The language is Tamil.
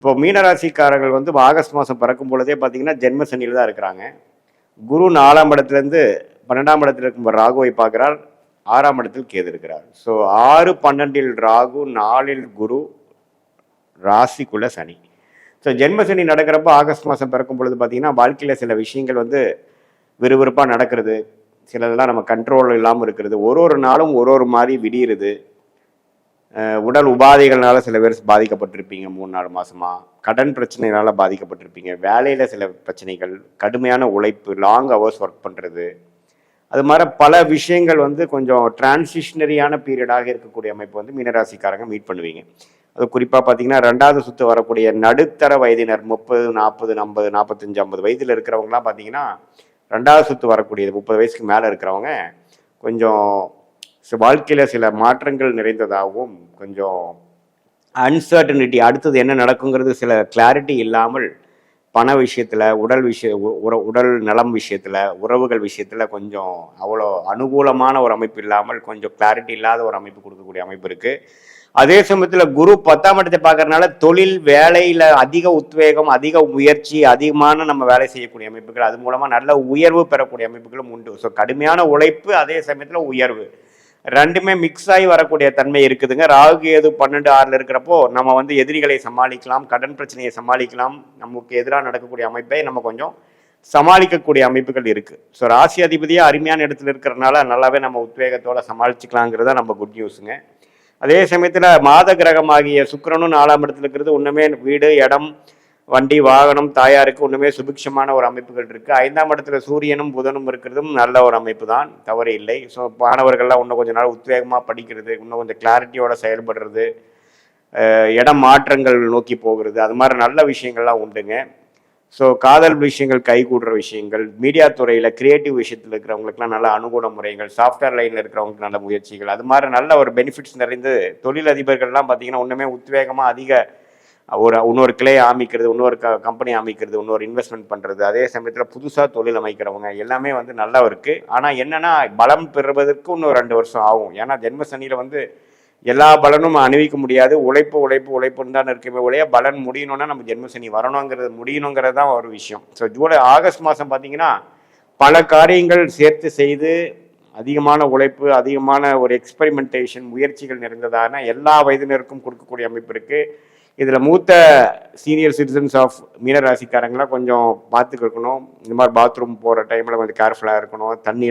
இப்போ மீனராசிக்காரர்கள் வந்து ஆகஸ்ட் மாதம் பிறக்கும் பொழுதே பார்த்தீங்கன்னா ஜென்ம சனியில் தான் இருக்கிறாங்க. குரு 4ஆம் இடத்துலேருந்து 12ஆம் இடத்துல இருக்கும் ராகுவை பார்க்குறார். 6ஆம் இடத்தில் கேது இருக்கிறார். ஸோ 6, 12இல் ராகு, 4இல் குரு, ராசிக்குள்ள சனி. ஸோ ஜென்ம சனி நடக்கிறப்ப ஆகஸ்ட் மாதம் பிறக்கும் பொழுது பார்த்தீங்கன்னா வாழ்க்கையில் சில விஷயங்கள் வந்து விறுவிறுப்பாக நடக்கிறது. சிலதெல்லாம் நம்ம கண்ட்ரோல் இல்லாமல் இருக்கிறது. ஒரு நாளும் ஒரு மாதிரி விடியுறது. உடல் உபாதைகள்னால சில பேர் பாதிக்கப்பட்டிருப்பீங்க. 3-4 மாசமா கடன் பிரச்சனைகளால பாதிக்கப்பட்டிருப்பீங்க. வேலையில சில பிரச்சனைகள், கடுமையான உழைப்பு, லாங் ஹவர்ஸ் ஒர்க் பண்றது, அது மாதிரி பல விஷயங்கள் வந்து கொஞ்சம் டிரான்சிஷனரியான பீரியடாக இருக்கக்கூடிய அமைப்பு வந்து மீனராசிக்காரங்க மீட் பண்ணுவீங்க. அது குறிப்பாக பார்த்தீங்கன்னா 2வது சுற்று வரக்கூடிய நடுத்தர வயதினர் 30, 40, 50, 45, 50 வயதில் இருக்கிறவங்கலாம் பார்த்தீங்கன்னா 2வது சுற்று வரக்கூடியது 30 வயசுக்கு மேலே இருக்கிறவங்க கொஞ்சம் வாழ்க்கையில் சில மாற்றங்கள் நிறைந்ததாகவும், கொஞ்சம் அன்சர்டனிட்டி அடுத்தது என்ன நடக்குங்கிறது சில கிளாரிட்டி இல்லாமல் பண விஷயத்தில், உடல் நலம் விஷயத்தில், உறவுகள் விஷயத்தில் கொஞ்சம் அவ்வளோ அனுகூலமான ஒரு அமைப்பு இல்லாமல் கொஞ்சம் கிளாரிட்டி இல்லாத ஒரு அமைப்பு கொடுக்கக்கூடிய அமைப்பு இருக்குது. அதே சமயத்தில் குரு 10ஆம் இடத்தை பார்க்கறதுனால தொழில் வேலையில் அதிக உத்வேகம், அதிக முயற்சி, அதிகமான நம்ம வேலை செய்யக்கூடிய அமைப்புகள், அது மூலமாக நல்ல உயர்வு பெறக்கூடிய அமைப்புகளும் உண்டு. ஸோ கடுமையான உழைப்பு, அதே சமயத்தில் உயர்வு ரெண்டுமே மிக்ஸ் ஆகி வரக்கூடிய தன்மை இருக்குதுங்க. ராகு கேது 12-6 இருக்கிறப்போ நம்ம வந்து எதிரிகளை சமாளிக்கலாம், கடன் பிரச்சனையை சமாளிக்கலாம், நமக்கு எதிராக நடக்கக்கூடிய அமைப்பை நம்ம கொஞ்சம் சமாளிக்கக்கூடிய அமைப்புகள் இருக்கு. ஸோ ராசி அதிபதியாக அருமையான இடத்துல இருக்கிறதுனால நல்லாவே நம்ம உத்வேகத்தோட சமாளிச்சுக்கலாங்கிறத நம்ம குட் நியூஸுங்க. அதே சமயத்தில் மாத கிரகமாகிய சுக்கிரனும் 4ஆம் இடத்துல இருக்கிறது ஒன்றுமே வீடு, இடம், வண்டி, வாகனம், தாயாருக்கு ஒன்றுமே சுபிக்ஷமான ஒரு அமைப்புகள் இருக்குது. 5ஆம் இடத்துல சூரியனும் புதனும் இருக்கிறதும் நல்ல ஒரு அமைப்பு தான், தவறு இல்லை. ஸோ மாணவர்கள்லாம் இன்னும் கொஞ்சம் நாள் உத்வேகமாக படிக்கிறது, இன்னும் கொஞ்சம் கிளாரிட்டியோட செயல்படுறது, இடம் மாற்றங்கள் நோக்கி போகிறது, அது மாதிரி நல்ல விஷயங்கள்லாம் உண்டுங்க. ஸோ காதல் விஷயங்கள், கைகூடுற விஷயங்கள், மீடியா துறையில் கிரியேட்டிவ் விஷயத்தில் இருக்கிறவங்களுக்குலாம் நல்ல அனுகூல முறைகள், சாஃப்ட்வேர் லைனில் இருக்கிறவங்களுக்கு நல்ல முயற்சிகள், அது மாதிரி நல்ல ஒரு பெனிஃபிட்ஸ் நிறைந்து தொழிலதிபர்கள்லாம் பார்த்தீங்கன்னா ஒன்றுமே உத்வேகமாக அதிக இன்னொரு கிளையை அமைக்கிறது, இன்னொரு கம்பெனி அமைக்கிறது, இன்னொரு இன்வெஸ்ட்மெண்ட் பண்ணுறது, அதே சமயத்தில் புதுசாக தொழில் அமைக்கிறவங்க எல்லாமே வந்து நல்லா இருக்குது. ஆனால் என்னென்னா பலம் பெறுவதற்கு இன்னும் 2 வருஷம் ஆகும். ஏன்னா ஜென்ம சனியில் வந்து எல்லா பலனும் அணிவிக்க முடியாது. உழைப்புன்னு தான் இருக்குமே ஒழிய பலன் முடியணும்னா நம்ம ஜென்மசனி முடியணுங்கிறது தான் ஒரு விஷயம். ஸோ ஆகஸ்ட் மாதம் பார்த்தீங்கன்னா பல காரியங்கள் சேர்த்து செய்து அதிகமான உழைப்பு, அதிகமான ஒரு எக்ஸ்பெரிமெண்டேஷன் முயற்சிகள் நிறைந்ததான எல்லா வயதினருக்கும் கொடுக்கக்கூடிய அமைப்பு இருக்குது. இதில் மூத்த சீனியர் சிட்டிசன்ஸ் ஆஃப் மீனராசிக்காரங்களாம் கொஞ்சம் பார்த்துக்கணும். இந்த மாதிரி பாத்ரூம் போகிற டைமில் கொஞ்சம் கேர்ஃபுல்லாக இருக்கணும். தண்ணியில்